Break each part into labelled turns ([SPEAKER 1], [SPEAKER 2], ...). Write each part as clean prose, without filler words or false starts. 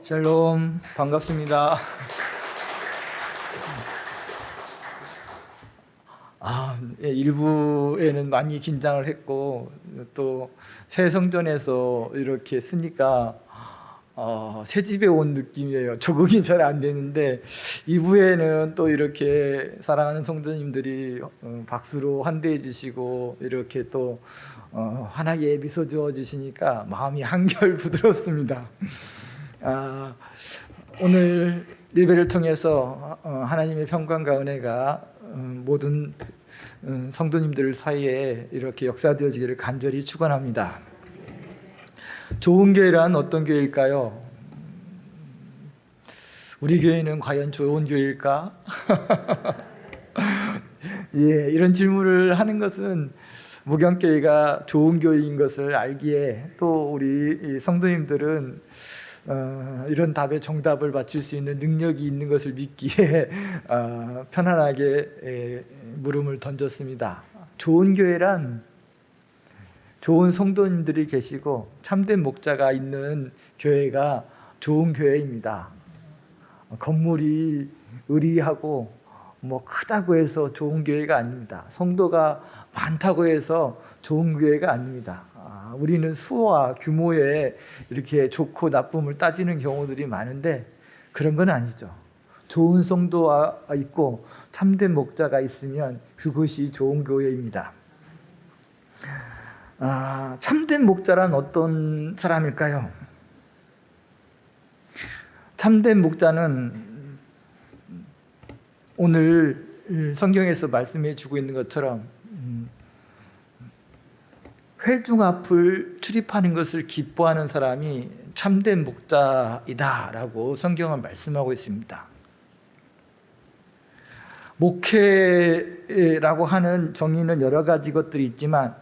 [SPEAKER 1] 샬롬, 반갑습니다. 일부에는 많이 긴장을 했고 또 새 성전에서 이렇게 쓰니까 새 집에 온 느낌이에요. 적응이 잘 안 되는데 2부에는 또 이렇게 사랑하는 성도님들이 박수로 환대해 주시고 이렇게 또 환하게 미소 지어 주시니까 마음이 한결 부드럽습니다. 오늘 예배를 통해서 하나님의 평강과 은혜가 모든 성도님들 사이에 이렇게 역사되어지기를 간절히 축원합니다. 좋은 교회란 어떤 교회일까요? 우리 교회는 과연 좋은 교회일까? 이런 질문을 하는 것은 목양교회가 좋은 교회인 것을 알기에 또 우리 성도님들은 이런 답에 정답을 맞출 수 있는 능력이 있는 것을 믿기에 편안하게 물음을 던졌습니다. 좋은 교회란 좋은 성도님들이 계시고 참된 목자가 있는 교회가 좋은 교회입니다. 건물이 의리하고 크다고 해서 좋은 교회가 아닙니다. 성도가 많다고 해서 좋은 교회가 아닙니다. 우리는 수와 규모에 이렇게 좋고 나쁨을 따지는 경우들이 많은데 그런 건 아니죠. 좋은 성도가 있고 참된 목자가 있으면 그것이 좋은 교회입니다. 참된 목자란 어떤 사람일까요? 참된 목자는 오늘 성경에서 말씀해 주고 있는 것처럼 회중 앞을 출입하는 것을 기뻐하는 사람이 참된 목자이다라고 성경은 말씀하고 있습니다. 목회라고 하는 정의는 여러 가지 것들이 있지만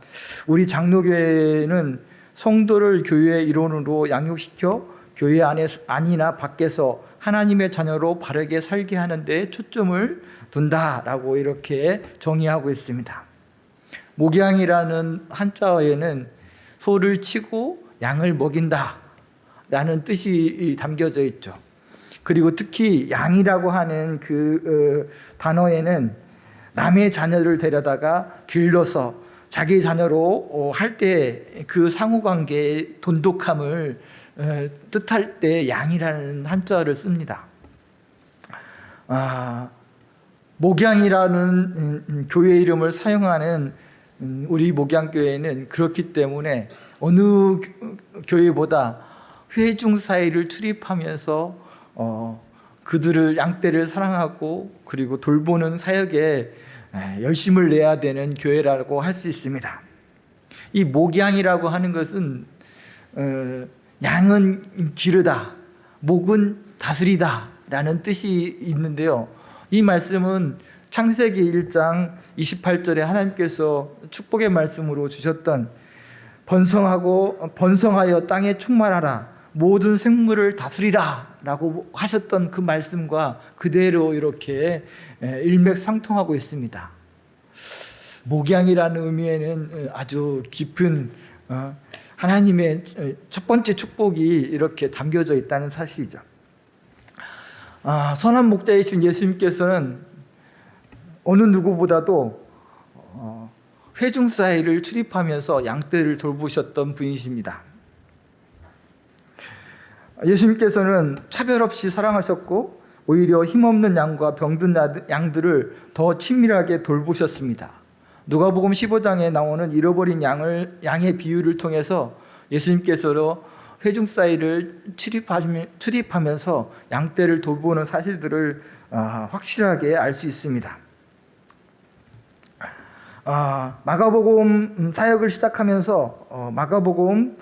[SPEAKER 1] 우리 장로교회는 성도를 교회의 일원으로 양육시켜 교회 안이나 밖에서 하나님의 자녀로 바르게 살게 하는 데 초점을 둔다라고 이렇게 정의하고 있습니다. 목양이라는 한자어에는 소를 치고 양을 먹인다 라는 뜻이 담겨져 있죠. 그리고 특히 양이라고 하는 그 단어에는 남의 자녀를 데려다가 길러서 자기 자녀로 할 때 그 상호관계의 돈독함을 뜻할 때 양이라는 한자어를 씁니다. 목양이라는 교회 이름을 사용하는 우리 목양교회는 그렇기 때문에 어느 교회보다 회중 사이를 출입하면서 그들을 양떼를 사랑하고 그리고 돌보는 사역에 열심을 내야 되는 교회라고 할 수 있습니다. 이 목양이라고 하는 것은 양은 기르다, 목은 다스리다 라는 뜻이 있는데요. 이 말씀은 창세기 1장 28절에 하나님께서 축복의 말씀으로 주셨던 번성하여 땅에 충만하라 모든 생물을 다스리라 라고 하셨던 그 말씀과 그대로 이렇게 일맥상통하고 있습니다. 목양이라는 의미에는 아주 깊은 하나님의 첫 번째 축복이 이렇게 담겨져 있다는 사실이죠. 선한 목자이신 예수님께서는 어느 누구보다도 회중 사이를 출입하면서 양떼를 돌보셨던 분이십니다. 예수님께서는 차별 없이 사랑하셨고 오히려 힘없는 양과 병든 양들을 더 친밀하게 돌보셨습니다. 누가복음 15장에 나오는 잃어버린 양의 비유를 통해서 예수님께서 회중 사이를 출입하면서 양떼를 돌보는 사실들을 확실하게 알 수 있습니다. 마가복음 사역을 시작하면서 마가복음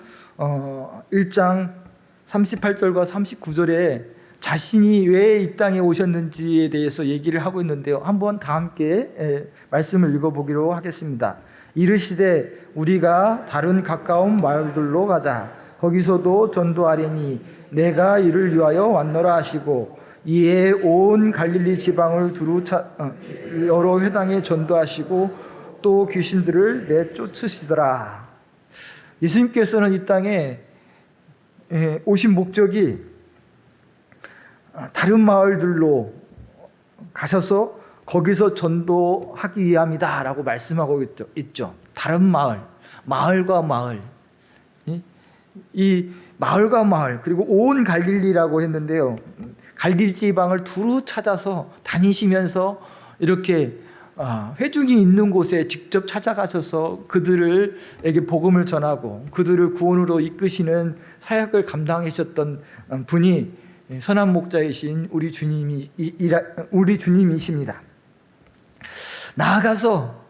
[SPEAKER 1] 1장 38절과 39절에 자신이 왜 이 땅에 오셨는지에 대해서 얘기를 하고 있는데요. 한번 다 함께 말씀을 읽어보기로 하겠습니다. 이르시되 우리가 다른 가까운 마을들로 가자. 거기서도 전도하리니 내가 이를 위하여 왔노라 하시고 이에 온 갈릴리 지방을 두루 여러 회당에 전도하시고 또 귀신들을 내쫓으시더라. 예수님께서는 이 땅에 오신 목적이 다른 마을들로 가셔서 거기서 전도하기 위함이다라고 말씀하고 있죠. 다른 마을, 마을과 마을, 이 마을과 마을, 그리고 온 갈릴리라고 했는데요. 갈릴리 지방을 두루 찾아서 다니시면서 이렇게 회중이 있는 곳에 직접 찾아가셔서 그들에게 복음을 전하고 그들을 구원으로 이끄시는 사역을 감당하셨던 분이 선한 목자이신 우리 주님이십니다. 나아가서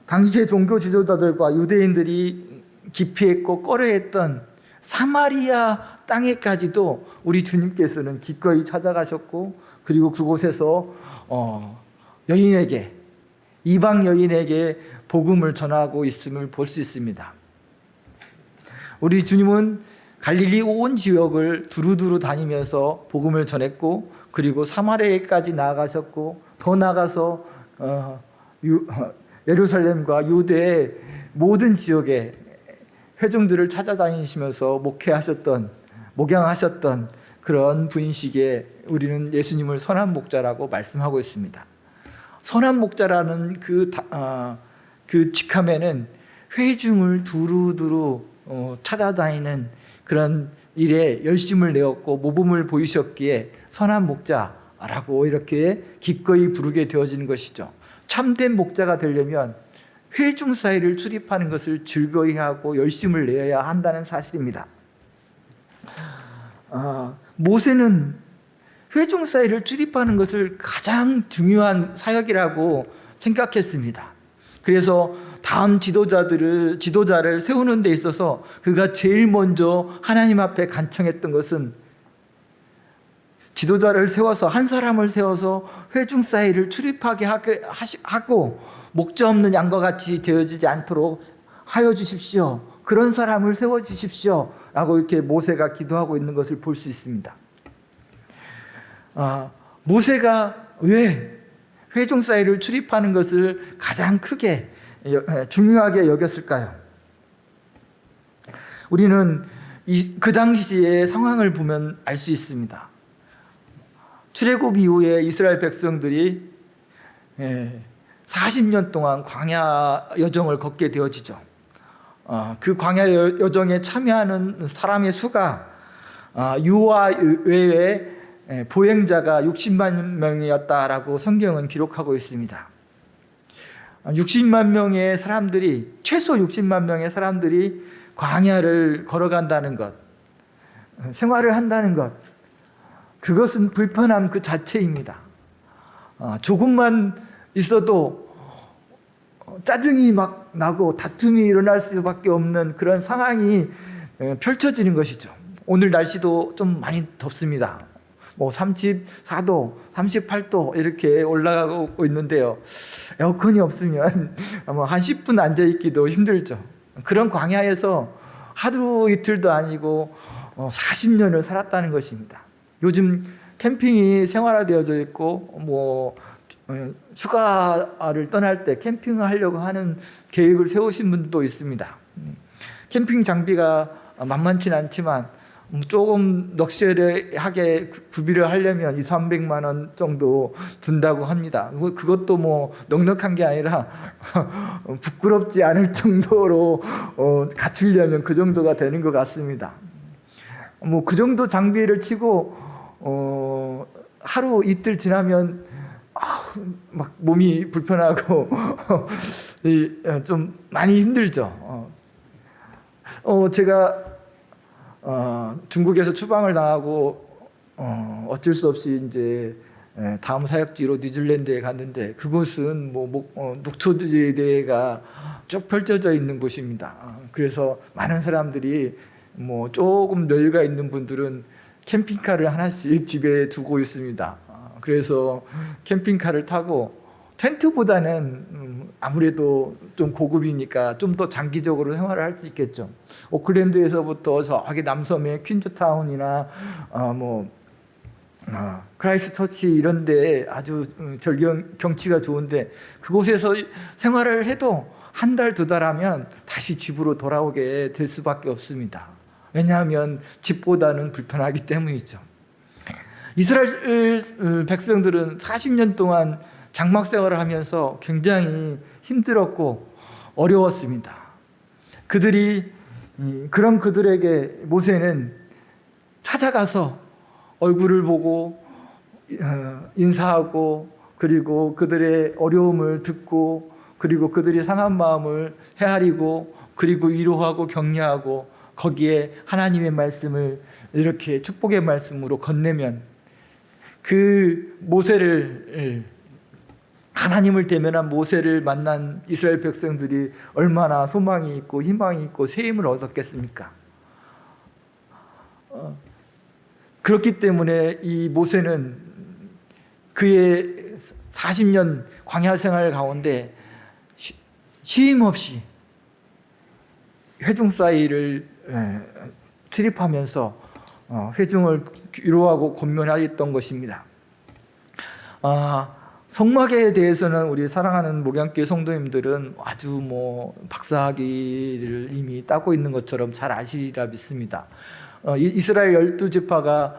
[SPEAKER 1] 당시의 종교 지도자들과 유대인들이 기피했고 꺼려했던 사마리아 땅에까지도 우리 주님께서는 기꺼이 찾아가셨고, 그리고 그곳에서 여인에게, 이방 여인에게 복음을 전하고 있음을 볼 수 있습니다. 우리 주님은 갈릴리 온 지역을 두루두루 다니면서 복음을 전했고, 그리고 사마리아까지 나아가셨고, 더 나아가서 예루살렘과 유대의 모든 지역에 회중들을 찾아다니시면서 목양하셨던 그런 분이시기에 우리는 예수님을 선한 목자라고 말씀하고 있습니다. 선한 목자라는 그 직함에는 회중을 두루두루 찾아다니는 그런 일에 열심을 내었고 모범을 보이셨기에 선한 목자라고 이렇게 기꺼이 부르게 되어지는 것이죠. 참된 목자가 되려면 회중 사이를 출입하는 것을 즐거이 하고 열심을 내어야 한다는 사실입니다. 모세는 회중 사이를 출입하는 것을 가장 중요한 사역이라고 생각했습니다. 그래서 다음 지도자를 세우는 데 있어서 그가 제일 먼저 하나님 앞에 간청했던 것은 지도자를 세워서, 한 사람을 세워서 회중 사이를 출입하게 하고 목자 없는 양과 같이 되어지지 않도록 하여 주십시오. 그런 사람을 세워 주십시오 라고 이렇게 모세가 기도하고 있는 것을 볼 수 있습니다. 모세가 왜 회중 사이를 출입하는 것을 가장 크게 중요하게 여겼을까요? 우리는 그 당시의 상황을 보면 알 수 있습니다. 출애굽 이후에 이스라엘 백성들이 40년 동안 광야 여정을 걷게 되어지죠. 그 광야 여정에 참여하는 사람의 수가 유아 외에 보행자가 60만 명이었다라고 성경은 기록하고 있습니다. 60만 명의 사람들이, 최소 60만 명의 사람들이 광야를 걸어간다는 것, 생활을 한다는 것, 그것은 불편함 그 자체입니다. 조금만 있어도 짜증이 막 나고 다툼이 일어날 수밖에 없는 그런 상황이 펼쳐지는 것이죠. 오늘 날씨도 좀 많이 덥습니다. 34도, 38도 이렇게 올라가고 있는데요. 에어컨이 없으면 한 10분 앉아있기도 힘들죠. 그런 광야에서 하루 이틀도 아니고 40년을 살았다는 것입니다. 요즘 캠핑이 생활화되어져 있고 휴가를 떠날 때 캠핑을 하려고 하는 계획을 세우신 분도 있습니다. 캠핑 장비가 만만치 않지만 조금 럭셔리하게 구비를 하려면 200~300만 원 정도 든다고 합니다. 그것도 넉넉한 게 아니라 부끄럽지 않을 정도로 갖추려면 그 정도가 되는 것 같습니다. 그 정도 장비를 치고 하루 이틀 지나면 막 몸이 불편하고 좀 많이 힘들죠. 제가 중국에서 추방을 당하고 어쩔 수 없이 이제 다음 사역지로 뉴질랜드에 갔는데, 그곳은 녹초지대가 쭉 펼쳐져 있는 곳입니다. 그래서 많은 사람들이 조금 여유가 있는 분들은 캠핑카를 하나씩 집에 두고 있습니다. 그래서 캠핑카를 타고 텐트보다는 아무래도 좀 고급이니까 좀 더 장기적으로 생활을 할 수 있겠죠. 오클랜드에서부터 저기 남섬의 퀸즈타운이나 크라이스트처치 이런 데 아주 경치가 좋은데 그곳에서 생활을 해도 한 달, 두 달 하면 다시 집으로 돌아오게 될 수밖에 없습니다. 왜냐하면 집보다는 불편하기 때문이죠. 이스라엘 백성들은 40년 동안 장막 생활을 하면서 굉장히 힘들었고 어려웠습니다. 그런 그들에게 모세는 찾아가서 얼굴을 보고 인사하고, 그리고 그들의 어려움을 듣고, 그리고 그들이 상한 마음을 헤아리고, 그리고 위로하고 격려하고, 거기에 하나님의 말씀을 이렇게 축복의 말씀으로 건네면 그 모세를, 하나님을 대면한 모세를 만난 이스라엘 백성들이 얼마나 소망이 있고 희망이 있고 새 힘을 얻었겠습니까? 그렇기 때문에 이 모세는 그의 40년 광야 생활 가운데 쉼 없이 회중 사이를 출입하면서 회중을 위로하고 권면하였던 것입니다. 성막에 대해서는 우리 사랑하는 목양교회 성도님들은 아주 박사학위를 이미 따고 있는 것처럼 잘 아시리라 믿습니다. 이스라엘 12지파가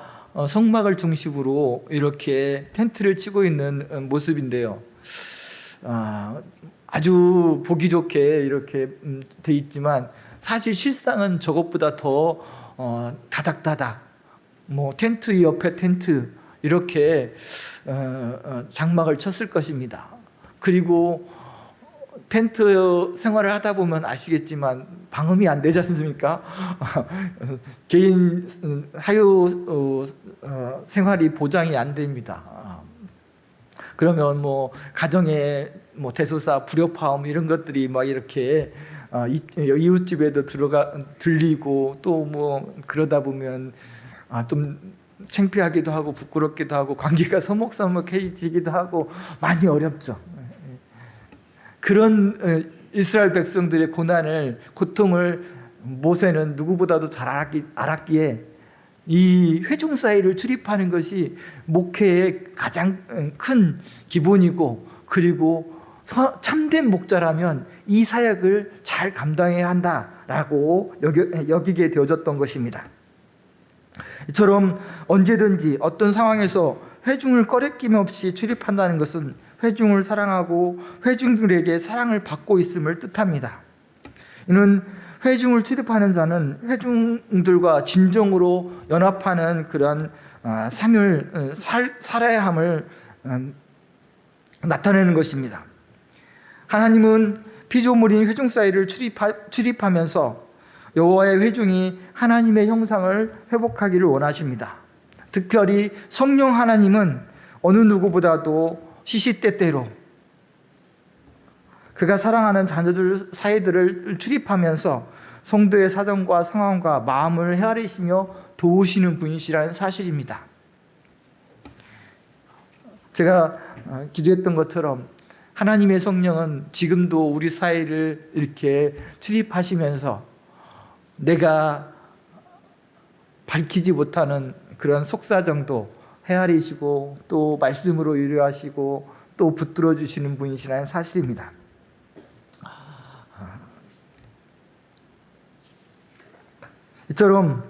[SPEAKER 1] 성막을 중심으로 이렇게 텐트를 치고 있는 모습인데요. 아주 보기 좋게 이렇게 돼 있지만 사실 실상은 저것보다 더 다닥다닥 텐트 옆에 텐트 이렇게 장막을 쳤을 것입니다. 그리고 텐트 생활을 하다 보면 아시겠지만 방음이 안 되지 않습니까? 개인 사유 생활이 보장이 안 됩니다. 그러면 가정에 대소사, 불협화음 이런 것들이 막 이렇게 이웃집에도 들리고 또 그러다 보면 좀 창피하기도 하고 부끄럽기도 하고 관계가 서먹서먹해지기도 하고 많이 어렵죠. 그런 이스라엘 백성들의 고통을 모세는 누구보다도 잘 알았기에 이 회중 사이를 출입하는 것이 목회의 가장 큰 기본이고, 그리고 참된 목자라면 이 사역을 잘 감당해야 한다라고 여기게 되어졌던 것입니다. 이처럼 언제든지 어떤 상황에서 회중을 꺼리낌 없이 출입한다는 것은 회중을 사랑하고 회중들에게 사랑을 받고 있음을 뜻합니다. 이는 회중을 출입하는 자는 회중들과 진정으로 연합하는 그러한 삶을 살아야 함을 나타내는 것입니다. 하나님은 피조물인 회중 사이를 출입하면서 여호와의 회중이 하나님의 형상을 회복하기를 원하십니다. 특별히 성령 하나님은 어느 누구보다도 시시때때로 그가 사랑하는 자녀들 사이들을 출입하면서 성도의 사정과 상황과 마음을 헤아리시며 도우시는 분이시라는 사실입니다. 제가 기도했던 것처럼 하나님의 성령은 지금도 우리 사이를 이렇게 출입하시면서 내가 밝히지 못하는 그런 속사정도 헤아리시고 또 말씀으로 위로하시고 또 붙들어 주시는 분이시라는 사실입니다. 이처럼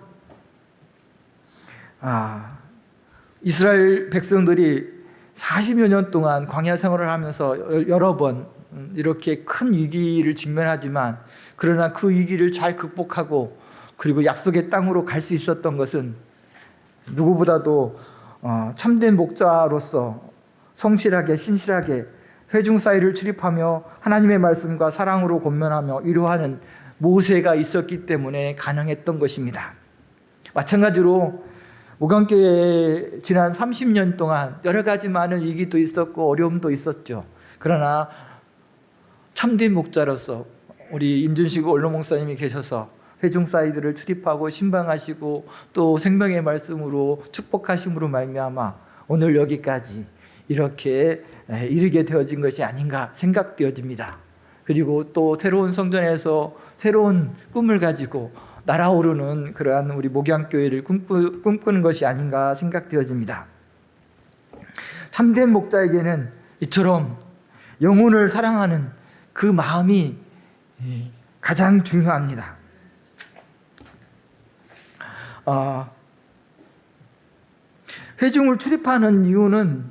[SPEAKER 1] 이스라엘 백성들이 40여 년 동안 광야 생활을 하면서 여러 번 이렇게 큰 위기를 직면하지만, 그러나 그 위기를 잘 극복하고 그리고 약속의 땅으로 갈 수 있었던 것은 누구보다도 참된 목자로서 성실하게 신실하게 회중 사이를 출입하며 하나님의 말씀과 사랑으로 권면하며 위로하는 모세가 있었기 때문에 가능했던 것입니다. 마찬가지로 목양교회에 지난 30년 동안 여러 가지 많은 위기도 있었고 어려움도 있었죠. 그러나 참된 목자로서 우리 임준식 원로 목사님이 계셔서 회중 사이들을 출입하고 신방하시고 또 생명의 말씀으로 축복하심으로 말미암아 오늘 여기까지 이렇게 이르게 되어진 것이 아닌가 생각되어집니다. 그리고 또 새로운 성전에서 새로운 꿈을 가지고 날아오르는 그러한 우리 목양교회를 꿈꾸는 것이 아닌가 생각되어집니다. 참된 목자에게는 이처럼 영혼을 사랑하는 그 마음이 가장 중요합니다. 회중을 출입하는 이유는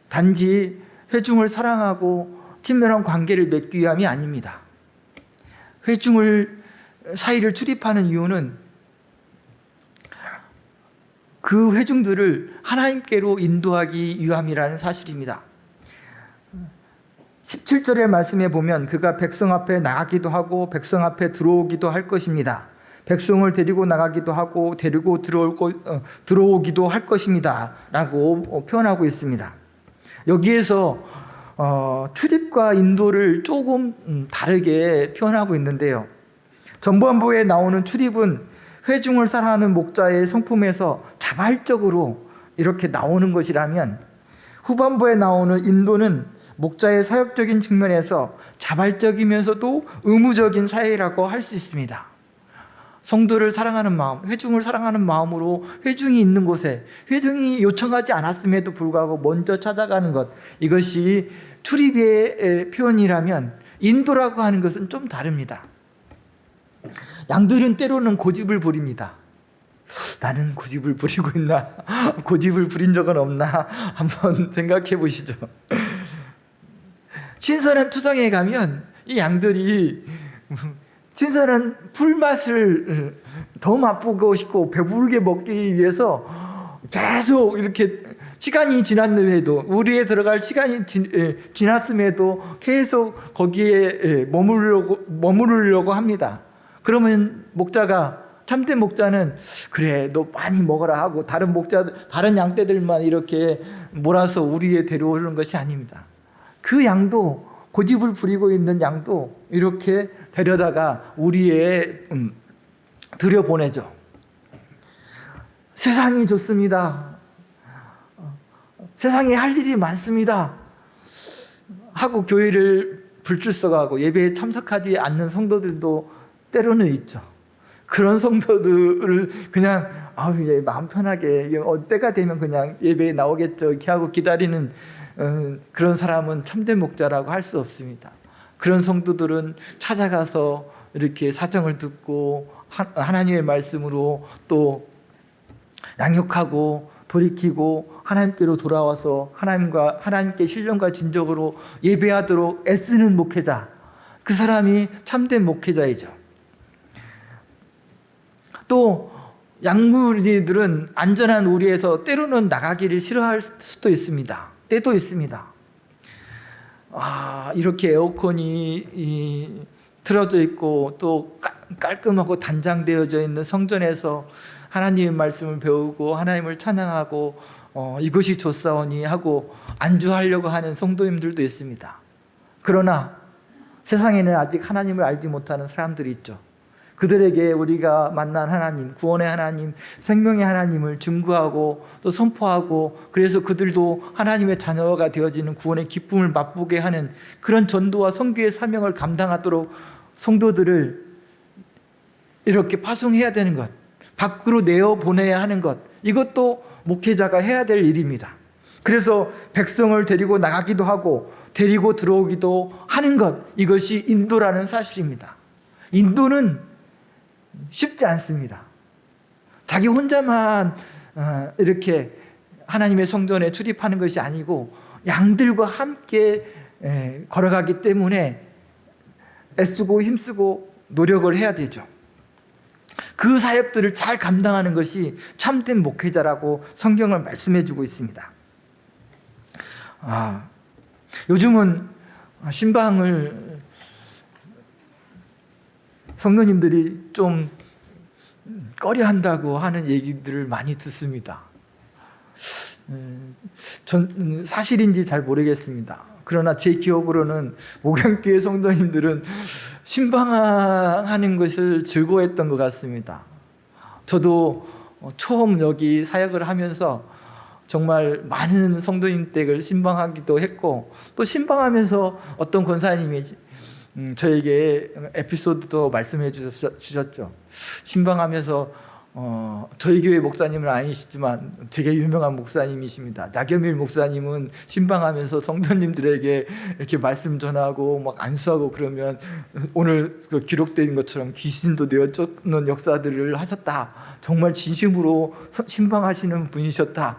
[SPEAKER 1] 단지 회중을 사랑하고 친밀한 관계를 맺기 위함이 아닙니다. 회중을 사이를 출입하는 이유는 그 회중들을 하나님께로 인도하기 위함이라는 사실입니다. 17절의 말씀에 보면 그가 백성 앞에 나가기도 하고 백성 앞에 들어오기도 할 것입니다. 백성을 데리고 나가기도 하고 데리고 들어오기도 할 것입니다 라고 표현하고 있습니다. 여기에서 출입과 인도를 조금 다르게 표현하고 있는데요, 전반부에 나오는 출입은 회중을 사랑하는 목자의 성품에서 자발적으로 이렇게 나오는 것이라면, 후반부에 나오는 인도는 목자의 사역적인 측면에서 자발적이면서도 의무적인 사역이라고 할 수 있습니다. 성도를 사랑하는 마음, 회중을 사랑하는 마음으로 회중이 있는 곳에 회중이 요청하지 않았음에도 불구하고 먼저 찾아가는 것, 이것이 출입의 표현이라면 인도라고 하는 것은 좀 다릅니다. 양들은 때로는 고집을 부립니다. 나는 고집을 부리고 있나? 고집을 부린 적은 없나? 한번 생각해 보시죠. 신선한 투정에 가면 이 양들이 신선한 풀맛을 더 맛보고 싶고 배부르게 먹기 위해서 계속 이렇게 시간이 지났음에도, 우리에 들어갈 시간이 지났음에도 계속 거기에 머무르려고 합니다. 그러면 목자가, 참된 목자는 그래 너 많이 먹어라 하고 다른 양떼들만 이렇게 몰아서 우리에 데려오는 것이 아닙니다. 그 양도, 고집을 부리고 있는 양도 이렇게 데려다가 우리에 들여보내죠. 세상이 좋습니다, 세상에 할 일이 많습니다 하고 교회를 불출석하고 예배에 참석하지 않는 성도들도 때로는 있죠. 그런 성도들을 그냥 마음 편하게 때가 되면 그냥 예배에 나오겠죠 이렇게 하고 기다리는 그런 사람은 참된 목자라고 할 수 없습니다. 그런 성도들은 찾아가서 이렇게 사정을 듣고 하나님의 말씀으로 또 양육하고 돌이키고 하나님께로 돌아와서 하나님께 신령과 진정으로 예배하도록 애쓰는 목회자, 그 사람이 참된 목회자이죠. 또 양무리들은 안전한 우리에서 때로는 나가기를 싫어할 수도 있습니다. 때도 있습니다. 이렇게 에어컨이 틀어져 있고 또 깔끔하고 단장되어져 있는 성전에서 하나님의 말씀을 배우고 하나님을 찬양하고 이것이 좋사오니 하고 안주하려고 하는 성도님들도 있습니다. 그러나 세상에는 아직 하나님을 알지 못하는 사람들이 있죠. 그들에게 우리가 만난 하나님, 구원의 하나님, 생명의 하나님을 증거하고 또 선포하고, 그래서 그들도 하나님의 자녀가 되어지는 구원의 기쁨을 맛보게 하는 그런 전도와 선교의 사명을 감당하도록 성도들을 이렇게 파송해야 되는 것, 밖으로 내어보내야 하는 것, 이것도 목회자가 해야 될 일입니다. 그래서 백성을 데리고 나가기도 하고 데리고 들어오기도 하는 것, 이것이 인도라는 사실입니다. 인도는 쉽지 않습니다. 자기 혼자만 이렇게 하나님의 성전에 출입하는 것이 아니고 양들과 함께 걸어가기 때문에 애쓰고 힘쓰고 노력을 해야 되죠. 그 사역들을 잘 감당하는 것이 참된 목회자라고 성경을 말씀해 주고 있습니다. 요즘은 신방을 성도님들이 좀 꺼려한다고 하는 얘기들을 많이 듣습니다. 전 사실인지 잘 모르겠습니다. 그러나 제 기억으로는 목양교회 성도님들은 신방하는 것을 즐거워했던 것 같습니다. 저도 처음 여기 사역을 하면서 정말 많은 성도님 댁을 신방하기도 했고, 또 신방하면서 어떤 권사님이 저에게 에피소드도 말씀해 주셨죠. 신방하면서 저희 교회 목사님은 아니시지만 되게 유명한 목사님이십니다. 나겸일 목사님은 신방하면서 성도님들에게 이렇게 말씀 전하고 막 안수하고 그러면 오늘 그 기록된 것처럼 귀신도 내어쫓는 역사들을 하셨다. 정말 진심으로 신방하시는 분이셨다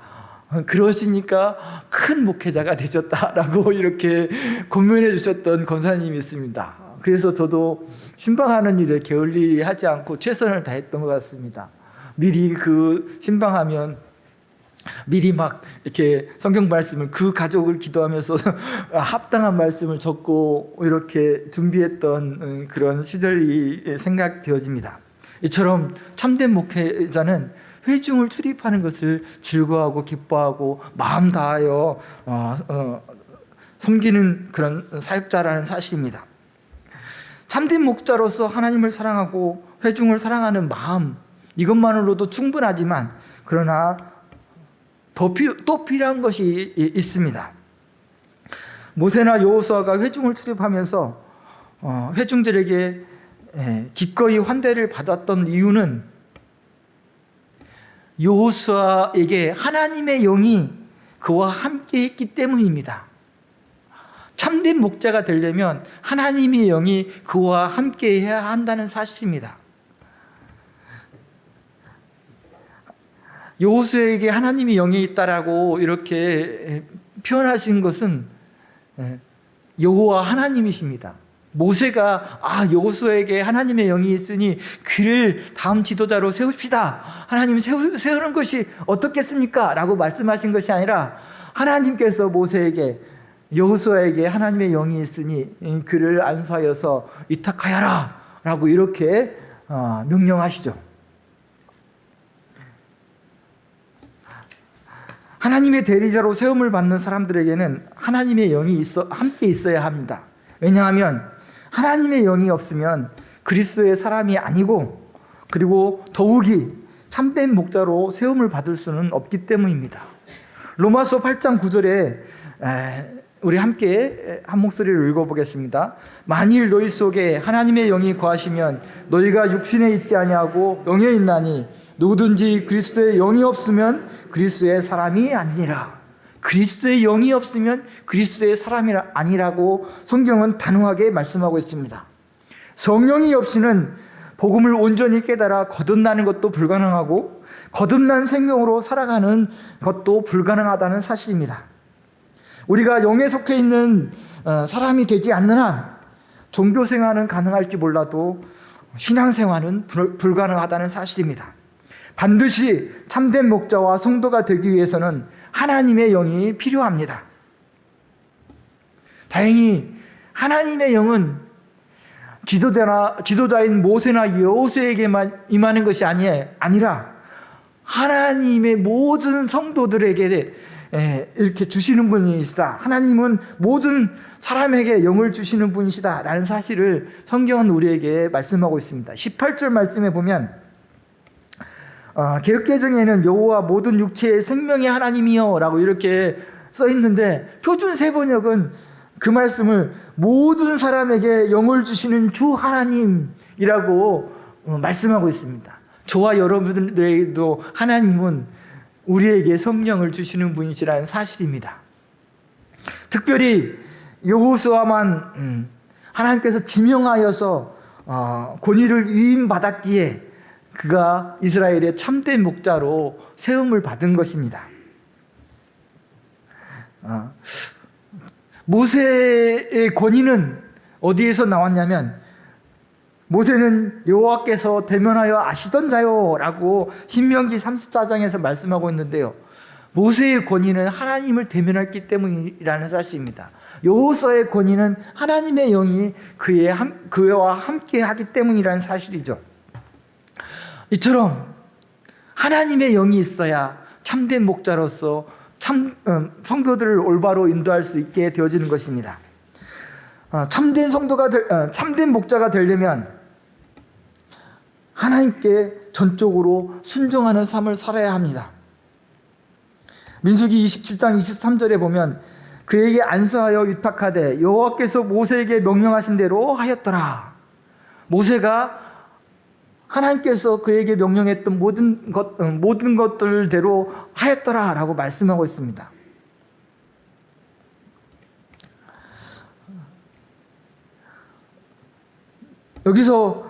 [SPEAKER 1] 그러시니까 큰 목회자가 되셨다라고 이렇게 권면해 주셨던 권사님이 있습니다. 그래서 저도 신방하는 일에 게을리하지 않고 최선을 다했던 것 같습니다. 미리 그 신방하면 미리 막 이렇게 성경 말씀을 그 가족을 기도하면서 합당한 말씀을 적고 이렇게 준비했던 그런 시절이 생각되어집니다. 이처럼 참된 목회자는 회중을 출입하는 것을 즐거워하고 기뻐하고 마음 다하여 섬기는 그런 사역자라는 사실입니다. 참된 목자로서 하나님을 사랑하고 회중을 사랑하는 마음, 이것만으로도 충분하지만 그러나 또 필요한 것이 있습니다. 모세나 여호수아가 회중을 출입하면서 회중들에게 기꺼이 환대를 받았던 이유는 여호수아에게 하나님의 영이 그와 함께 있기 때문입니다. 참된 목자가 되려면 하나님의 영이 그와 함께 해야 한다는 사실입니다. 여호수아에게 하나님의 영이 있다라고 이렇게 표현하신 것은 여호와 하나님이십니다. 모세가 여호수아에게 하나님의 영이 있으니 그를 다음 지도자로 세웁시다. 하나님 세우는 것이 어떻겠습니까? 라고 말씀하신 것이 아니라 하나님께서 모세에게 여호수아에게 하나님의 영이 있으니 그를 안수하여서 위탁하여라 라고 이렇게 명령하시죠. 하나님의 대리자로 세움을 받는 사람들에게는 하나님의 영이 함께 있어야 합니다. 왜냐하면 하나님의 영이 없으면 그리스도의 사람이 아니고 그리고 더욱이 참된 목자로 세움을 받을 수는 없기 때문입니다. 로마서 8장 9절에 우리 함께 한 목소리를 읽어보겠습니다. 만일 너희 속에 하나님의 영이 거하시면 너희가 육신에 있지 아니하고 영에 있나니 누구든지 그리스도의 영이 없으면 그리스도의 사람이 아니니라. 그리스도의 영이 없으면 그리스도의 사람이 아니라고 성경은 단호하게 말씀하고 있습니다. 성령이 없이는 복음을 온전히 깨달아 거듭나는 것도 불가능하고 거듭난 생명으로 살아가는 것도 불가능하다는 사실입니다. 우리가 영에 속해 있는 사람이 되지 않는 한 종교생활은 가능할지 몰라도 신앙생활은 불가능하다는 사실입니다. 반드시 참된 목자와 성도가 되기 위해서는 하나님의 영이 필요합니다. 다행히 하나님의 영은 지도자인 모세나 여호수아에게만 임하는 것이 아니라 하나님의 모든 성도들에게 이렇게 주시는 분이시다. 하나님은 모든 사람에게 영을 주시는 분이시다 라는 사실을 성경은 우리에게 말씀하고 있습니다. 18절 말씀에 보면 개역개정에는 여호와 모든 육체의 생명의 하나님이여 라고 이렇게 써 있는데 표준 세번역은 그 말씀을 모든 사람에게 영을 주시는 주 하나님이라고 말씀하고 있습니다. 저와 여러분들에게도 하나님은 우리에게 성령을 주시는 분이시라는 사실입니다. 특별히 여호수아만 하나님께서 지명하여서 권위를 위임받았기에 그가 이스라엘의 참된 목자로 세움을 받은 것입니다. 모세의 권위는 어디에서 나왔냐면 모세는 여호와께서 대면하여 아시던 자요라고 신명기 34장에서 말씀하고 있는데요. 모세의 권위는 하나님을 대면했기 때문이라는 사실입니다. 여호수아의 권위는 하나님의 영이 그와 함께 하기 때문이라는 사실이죠. 이처럼 하나님의 영이 있어야 참된 목자로서 성도들을 올바로 인도할 수 있게 되어지는 것입니다. 참된 목자가 되려면 하나님께 전적으로 순종하는 삶을 살아야 합니다. 민수기 27장 23절에 보면 그에게 안수하여 위탁하되 여호와께서 모세에게 명령하신 대로 하였더라. 모세가 하나님께서 그에게 명령했던 모든 것들대로 하였더라라고 말씀하고 있습니다. 여기서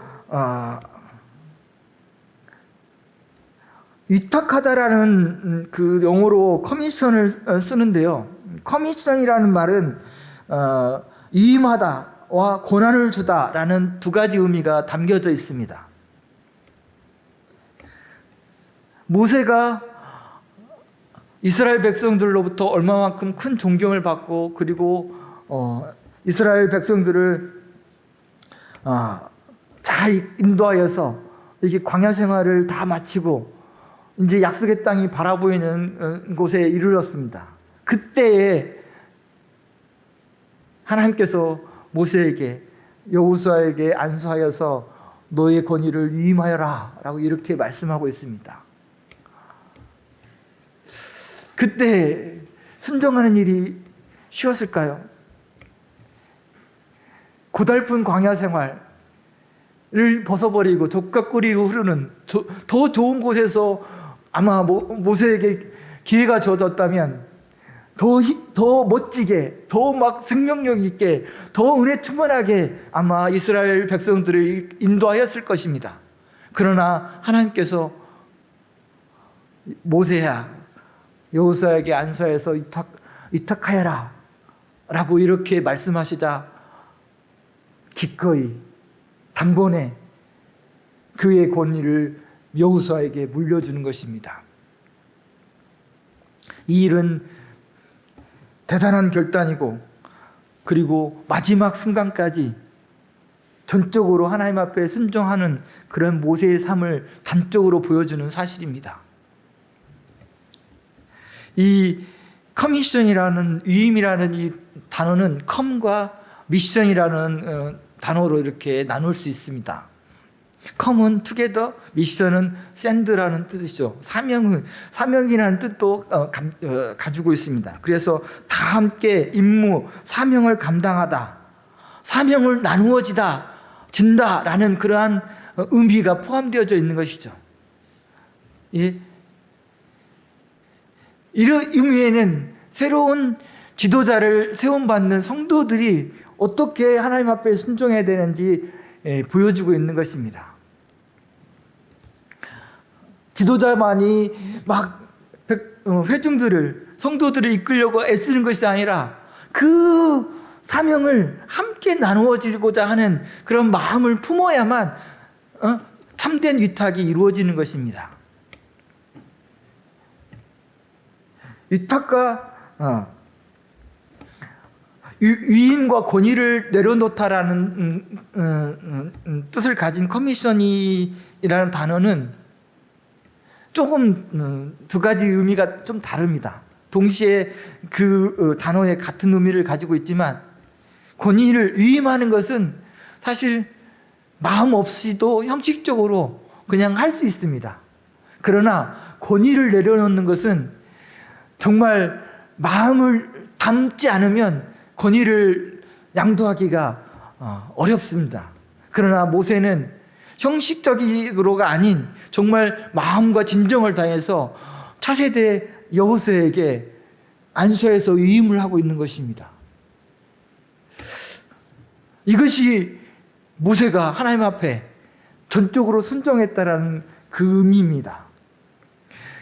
[SPEAKER 1] 위탁하다라는 그 용어로 커미션을 쓰는데요. 커미션이라는 말은 위임하다와 권한을 주다라는 두 가지 의미가 담겨져 있습니다. 모세가 이스라엘 백성들로부터 얼마만큼 큰 존경을 받고, 그리고 이스라엘 백성들을 잘 인도하여서 이렇게 광야 생활을 다 마치고 이제 약속의 땅이 바라보이는 곳에 이르렀습니다. 그때에 하나님께서 모세에게, 여호수아에게 안수하여서 너의 권위를 위임하여라 라고 이렇게 말씀하고 있습니다. 그때 순종하는 일이 쉬웠을까요? 고달픈 광야 생활을 벗어버리고 족과 꿀이 흐르는 더 좋은 곳에서 아마 모세에게 기회가 주어졌다면 더 멋지게, 더 막 생명력 있게, 더 은혜 충만하게 아마 이스라엘 백성들을 인도하였을 것입니다. 그러나 하나님께서 모세야, 여호수아에게 안수하여서 위탁하여라 라고 이렇게 말씀하시자 기꺼이 단번에 그의 권위를 여호수아에게 물려주는 것입니다. 이 일은 대단한 결단이고, 그리고 마지막 순간까지 전적으로 하나님 앞에 순종하는 그런 모세의 삶을 단적으로 보여주는 사실입니다. 이 커미션이라는, 위임이라는 이 단어는 컴과 미션이라는 단어로 이렇게 나눌 수 있습니다. 컴은 together, 미션은 send라는 뜻이죠. 사명이라는 뜻도 가지고 있습니다. 그래서 다 함께 임무, 사명을 감당하다, 사명을 나누어지다, 진다라는 그러한 의미가 포함되어져 있는 것이죠. 예. 이런 의미에는 새로운 지도자를 세움받는 성도들이 어떻게 하나님 앞에 순종해야 되는지 보여주고 있는 것입니다. 지도자만이 막 성도들을 이끌려고 애쓰는 것이 아니라 그 사명을 함께 나누어지고자 하는 그런 마음을 품어야만 참된 위탁이 이루어지는 것입니다. 위탁과 위임과 권위를 내려놓다라는 뜻을 가진 커미션이라는 단어는 조금 두 가지 의미가 좀 다릅니다. 동시에 그 단어의 같은 의미를 가지고 있지만, 권위를 위임하는 것은 사실 마음 없이도 형식적으로 그냥 할 수 있습니다. 그러나 권위를 내려놓는 것은 정말 마음을 담지 않으면 권위를 양도하기가 어렵습니다. 그러나 모세는 형식적으로가 아닌 정말 마음과 진정을 다해서 차세대 여호수아에게 안수해서 위임을 하고 있는 것입니다. 이것이 모세가 하나님 앞에 전적으로 순종했다라는 그 의미입니다.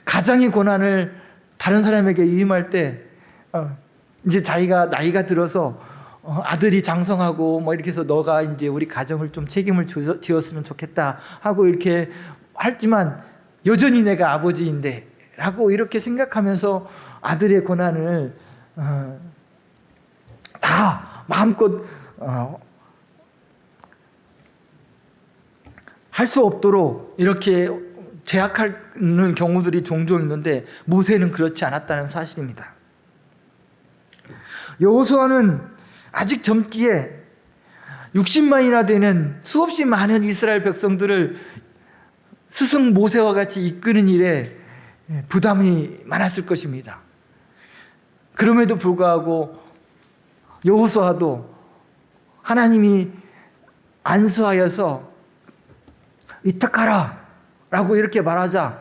[SPEAKER 1] 가장의 권한을 다른 사람에게 위임할 때 이제 자기가 나이가 들어서 아들이 장성하고 뭐 이렇게 해서 너가 이제 우리 가정을 좀 책임을 지었으면 좋겠다 하고 이렇게 하지만 여전히 내가 아버지인데 라고 이렇게 생각하면서 아들의 권한을 다 마음껏 할 수 없도록 이렇게 제약하는 경우들이 종종 있는데 모세는 그렇지 않았다는 사실입니다. 여호수아는 아직 젊기에 60만이나 되는 수없이 많은 이스라엘 백성들을 스승 모세와 같이 이끄는 일에 부담이 많았을 것입니다. 그럼에도 불구하고 여호수아도 하나님이 안수하여서 위탁하라 라고 이렇게 말하자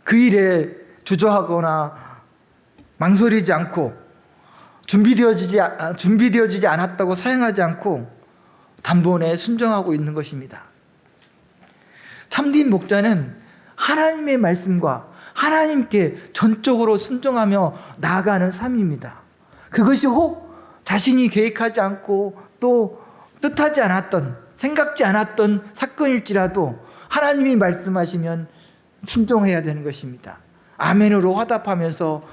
[SPEAKER 1] 그 일에 주저하거나 망설이지 않고 준비되어지지 않았다고 사양하지 않고 단번에 순종하고 있는 것입니다. 참된 목자는 하나님의 말씀과 하나님께 전적으로 순종하며 나아가는 삶입니다. 그것이 혹 자신이 계획하지 않고 또 뜻하지 않았던, 생각지 않았던 사건일지라도 하나님이 말씀하시면 순종해야 되는 것입니다. 아멘으로 화답하면서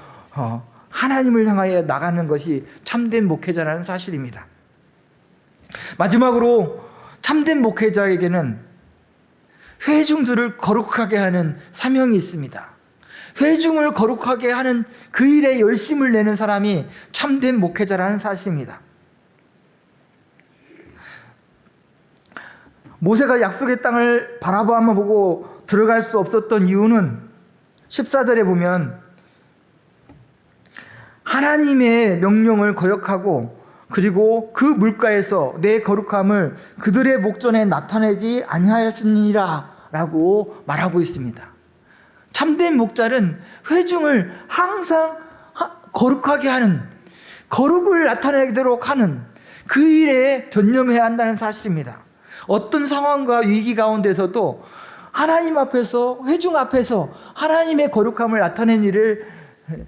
[SPEAKER 1] 하나님을 향하여 나가는 것이 참된 목회자라는 사실입니다. 마지막으로 참된 목회자에게는 회중들을 거룩하게 하는 사명이 있습니다. 회중을 거룩하게 하는 그 일에 열심을 내는 사람이 참된 목회자라는 사실입니다. 모세가 약속의 땅을 바라보아 보고 들어갈 수 없었던 이유는 14절에 보면 하나님의 명령을 거역하고 그리고 그 물가에서 내 거룩함을 그들의 목전에 나타내지 아니하였느니라 라고 말하고 있습니다. 참된 목자는 회중을 항상 거룩하게 하는, 거룩을 나타내도록 하는 그 일에 전념해야 한다는 사실입니다. 어떤 상황과 위기 가운데서도 하나님 앞에서, 회중 앞에서 하나님의 거룩함을 나타낸 일을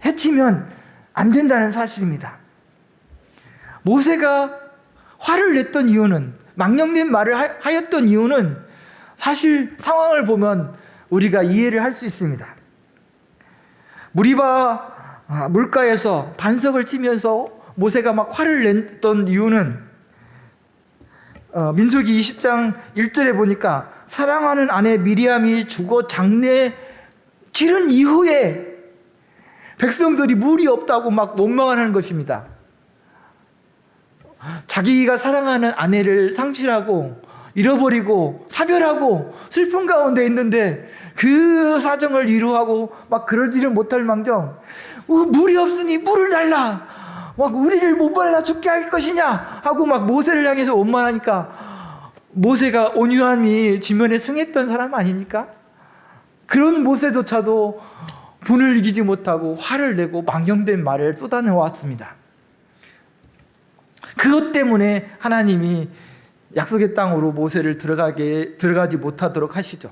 [SPEAKER 1] 해치면 안 된다는 사실입니다. 모세가 화를 냈던 이유는, 망령된 말을 하였던 이유는 사실 상황을 보면 우리가 이해를 할 수 있습니다. 무리바 물가에서 반석을 치면서 모세가 막 화를 냈던 이유는 민수기 20장 1절에 보니까 사랑하는 아내 미리암이 죽어 장례 치른 이후에 백성들이 물이 없다고 막 원망하는 것입니다. 자기가 사랑하는 아내를 상실하고 잃어버리고 사별하고 슬픔 가운데 있는데 그 사정을 위로하고 막 그러지를 못할 망정 물이 없으니 물을 달라, 막 우리를 못 말라 죽게 할 것이냐 하고 막 모세를 향해서 원망하니까 모세가 온유함이 지면에 승했던 사람 아닙니까? 그런 모세조차도 분을 이기지 못하고 화를 내고 망령된 말을 쏟아내왔습니다. 그것 때문에 하나님이 약속의 땅으로 모세를 들어가지 못하도록 하시죠.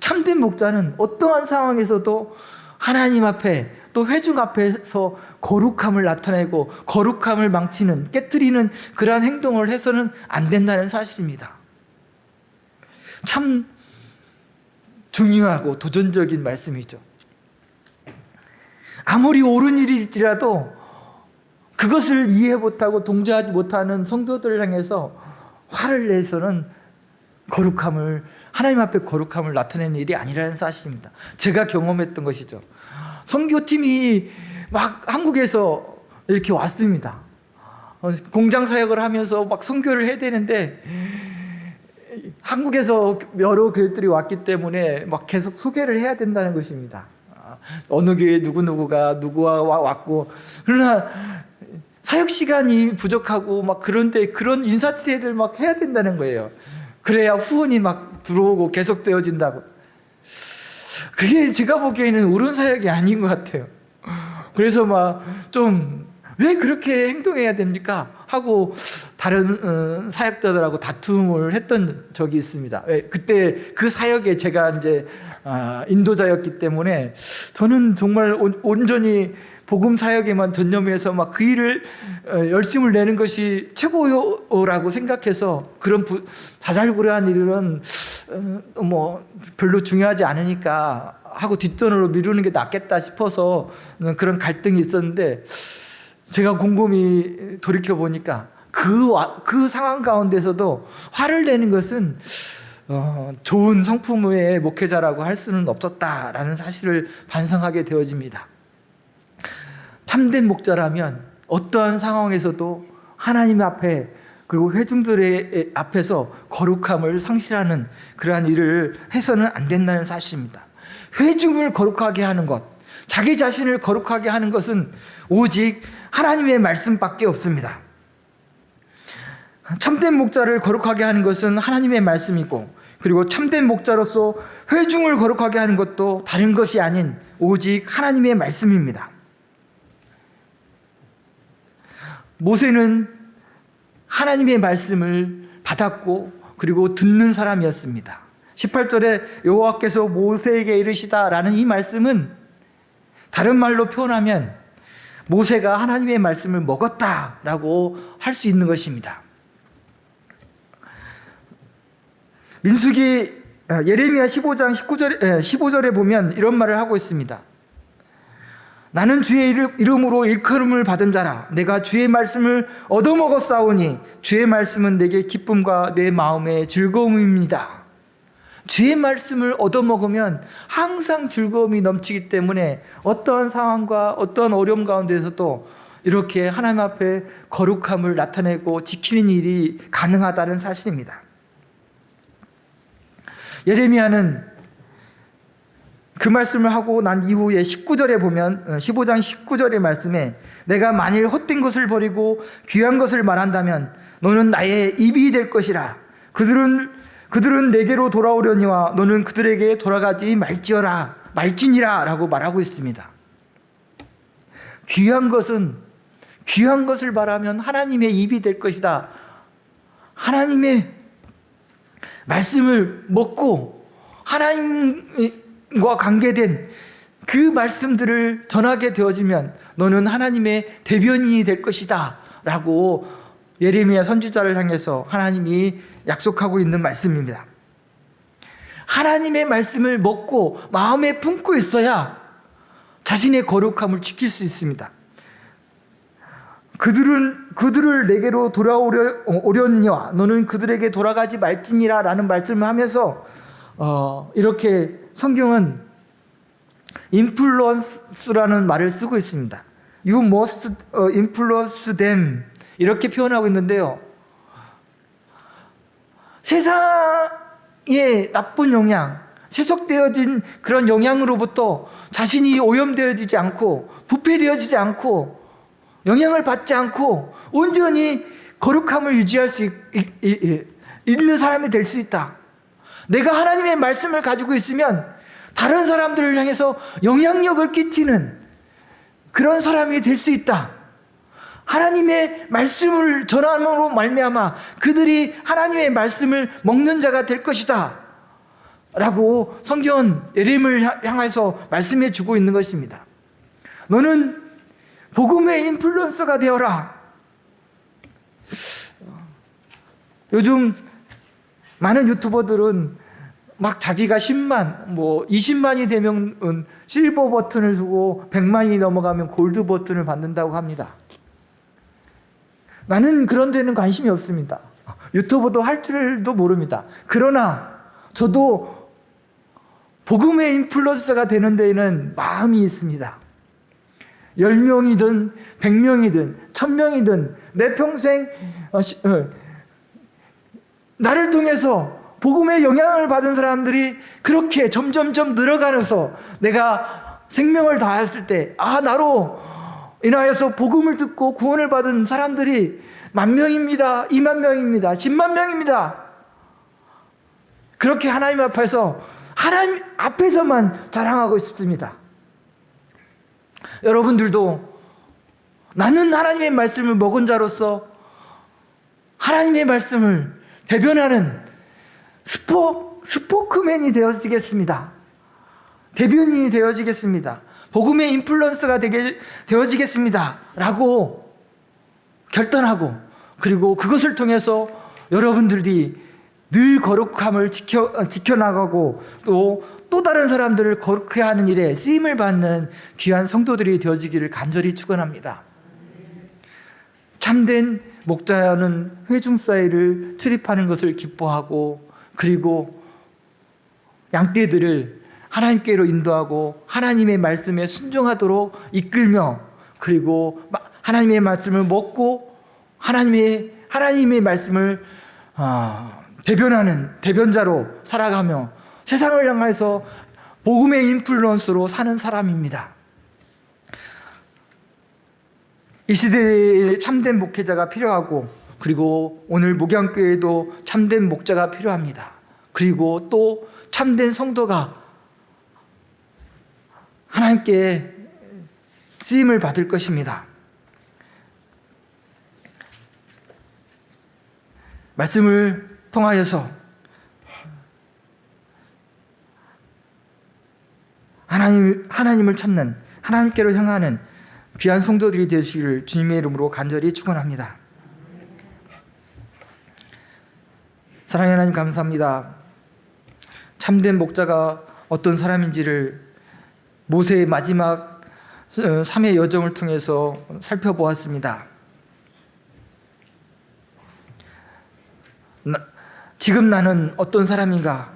[SPEAKER 1] 참된 목자는 어떠한 상황에서도 하나님 앞에 또 회중 앞에서 거룩함을 나타내고 거룩함을 망치는, 깨트리는 그러한 행동을 해서는 안 된다는 사실입니다. 참 중요하고 도전적인 말씀이죠. 아무리 옳은 일일지라도 그것을 이해 못하고 동조하지 못하는 성도들을 향해서 화를 내서는 하나님 앞에 거룩함을 나타내는 일이 아니라는 사실입니다. 제가 경험했던 것이죠. 선교팀이 막 한국에서 이렇게 왔습니다. 공장 사역을 하면서 막 선교를 해야 되는데 한국에서 여러 교회들이 왔기 때문에 막 계속 소개를 해야 된다는 것입니다. 어느 교회 누구누구가 누구와 왔고, 그러나 사역 시간이 부족하고 막 그런데 그런 인사치레를 막 해야 된다는 거예요. 그래야 후원이 막 들어오고 계속되어진다고. 그게 제가 보기에는 옳은 사역이 아닌 것 같아요. 그래서 막 좀 왜 그렇게 행동해야 됩니까? 하고 다른 사역자들하고 다툼을 했던 적이 있습니다. 그때 그 사역에 제가 이제 인도자였기 때문에 저는 정말 온전히 복음 사역에만 전념해서 막 그 일을 열심을 내는 것이 최고라고 생각해서 그런 자잘구레한 일은 뭐 별로 중요하지 않으니까 하고 뒷전으로 미루는 게 낫겠다 싶어서 그런 갈등이 있었는데, 제가 곰곰이 돌이켜 보니까 그 상황 가운데서도 화를 내는 것은 좋은 성품의 목회자라고 할 수는 없었다라는 사실을 반성하게 되어집니다. 참된 목자라면 어떠한 상황에서도 하나님 앞에 그리고 회중들의 앞에서 거룩함을 상실하는 그러한 일을 해서는 안 된다는 사실입니다. 회중을 거룩하게 하는 것, 자기 자신을 거룩하게 하는 것은 오직 하나님의 말씀밖에 없습니다. 참된 목자를 거룩하게 하는 것은 하나님의 말씀이고, 그리고 참된 목자로서 회중을 거룩하게 하는 것도 다른 것이 아닌 오직 하나님의 말씀입니다. 모세는 하나님의 말씀을 받았고 그리고 듣는 사람이었습니다. 18절에 여호와께서 모세에게 이르시다라는 이 말씀은 다른 말로 표현하면 모세가 하나님의 말씀을 먹었다라고 할 수 있는 것입니다. 예레미야 15장 15절에 보면 이런 말을 하고 있습니다. 나는 주의 이름으로 일컬음을 받은 자라. 내가 주의 말씀을 얻어먹었사오니 주의 말씀은 내게 기쁨과 내 마음의 즐거움입니다. 주의 말씀을 얻어먹으면 항상 즐거움이 넘치기 때문에 어떠한 상황과 어떠한 어려움 가운데서도 이렇게 하나님 앞에 거룩함을 나타내고 지키는 일이 가능하다는 사실입니다. 예레미야는 그 말씀을 하고 난 이후에 19절에 보면 15장 19절의 말씀에 내가 만일 헛된 것을 버리고 귀한 것을 말한다면 너는 나의 입이 될 것이라. 그들은 내게로 돌아오려니와 너는 그들에게 돌아가지 말지니라 라고 말하고 있습니다. 귀한 것을 말하면 하나님의 입이 될 것이다. 하나님의 말씀을 먹고 하나님과 관계된 그 말씀들을 전하게 되어지면 너는 하나님의 대변인이 될 것이다 라고 예레미야 선지자를 향해서 하나님이 약속하고 있는 말씀입니다. 하나님의 말씀을 먹고 마음에 품고 있어야 자신의 거룩함을 지킬 수 있습니다. 그들을 내게로 돌아오려니와 너는 그들에게 돌아가지 말지니라 라는 말씀을 하면서 이렇게 성경은 influence라는 말을 쓰고 있습니다. You must influence them 이렇게 표현하고 있는데요. 세상의 나쁜 영향, 세속되어진 그런 영향으로부터 자신이 오염되어지지 않고 부패되어지지 않고 영향을 받지 않고 온전히 거룩함을 유지할 수 있는 사람이 될 수 있다. 내가 하나님의 말씀을 가지고 있으면 다른 사람들을 향해서 영향력을 끼치는 그런 사람이 될 수 있다. 하나님의 말씀을 전함으로 말미암아 그들이 하나님의 말씀을 먹는 자가 될 것이다 라고 성경은 예레미야를 향해서 말씀해 주고 있는 것입니다. 너는 복음의 인플루언서가 되어라. 요즘 많은 유튜버들은 막 자기가 10만, 20만이 되면 실버 버튼을 주고 100만이 넘어가면 골드 버튼을 받는다고 합니다. 나는 그런 데는 관심이 없습니다. 유튜버도 할 줄도 모릅니다. 그러나 저도 복음의 인플루언서가 되는 데에는 마음이 있습니다. 10명이든 100명이든 1000명이든 내 평생 나를 통해서 복음의 영향을 받은 사람들이 그렇게 점점점 늘어가면서 내가 생명을 다했을 때 나로 인하여서 복음을 듣고 구원을 받은 사람들이 10,000명입니다. 20,000명입니다. 10만 명입니다. 그렇게 하나님 앞에서 하나님 앞에서만 자랑하고 싶습니다. 여러분들도 나는 하나님의 말씀을 먹은 자로서 하나님의 말씀을 대변하는 스포크맨이 되어지겠습니다. 대변인이 되어지겠습니다. 복음의 인플루언서가 되어지겠습니다 라고 결단하고 그리고 그것을 통해서 여러분들이 늘 거룩함을 지켜나가고 또 다른 사람들을 거룩해 하는 일에 쓰임을 받는 귀한 성도들이 되어지기를 간절히 축원합니다. 참된 목자는 회중 사이를 출입하는 것을 기뻐하고 그리고 양떼들을 하나님께로 인도하고 하나님의 말씀에 순종하도록 이끌며 그리고 하나님의 말씀을 먹고 하나님의 말씀을 대변하는 대변자로 살아가며 세상을 향해서 복음의 인플루언서로 사는 사람입니다. 이 시대에 참된 목회자가 필요하고 그리고 오늘 목양교회에도 참된 목자가 필요합니다. 그리고 또 참된 성도가 하나님께 쓰임을 받을 것입니다. 말씀을 통하여서 하나님을 찾는, 하나님께로 향하는 귀한 성도들이 되시기를 주님의 이름으로 간절히 축원합니다. 사랑하는 하나님 감사합니다. 참된 목자가 어떤 사람인지를 모세의 마지막 3회 여정을 통해서 살펴보았습니다. 지금 나는 어떤 사람인가?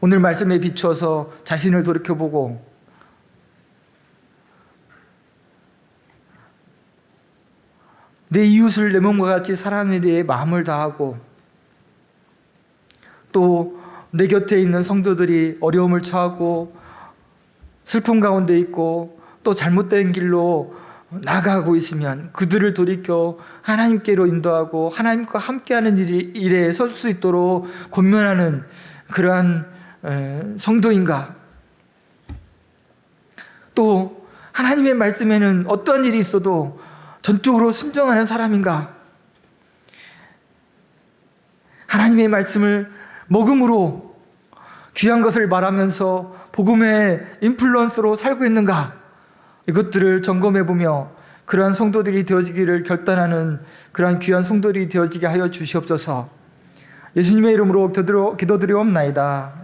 [SPEAKER 1] 오늘 말씀에 비추어서 자신을 돌이켜보고 내 이웃을 내 몸과 같이 사랑하는 이에 마음을 다하고 또 내 곁에 있는 성도들이 어려움을 처하고 슬픔 가운데 있고 또 잘못된 길로 나아가고 있으면 그들을 돌이켜 하나님께로 인도하고 하나님과 함께하는 일에 설 수 있도록 권면하는 그러한 성도인가? 또 하나님의 말씀에는 어떠한 일이 있어도 전적으로 순종하는 사람인가? 하나님의 말씀을 먹음으로 귀한 것을 말하면서 복음의 인플루언서로 살고 있는가? 이것들을 점검해보며 그러한 성도들이 되어지기를 결단하는 그러한 귀한 성도들이 되어지게 하여 주시옵소서. 예수님의 이름으로 기도드리옵나이다.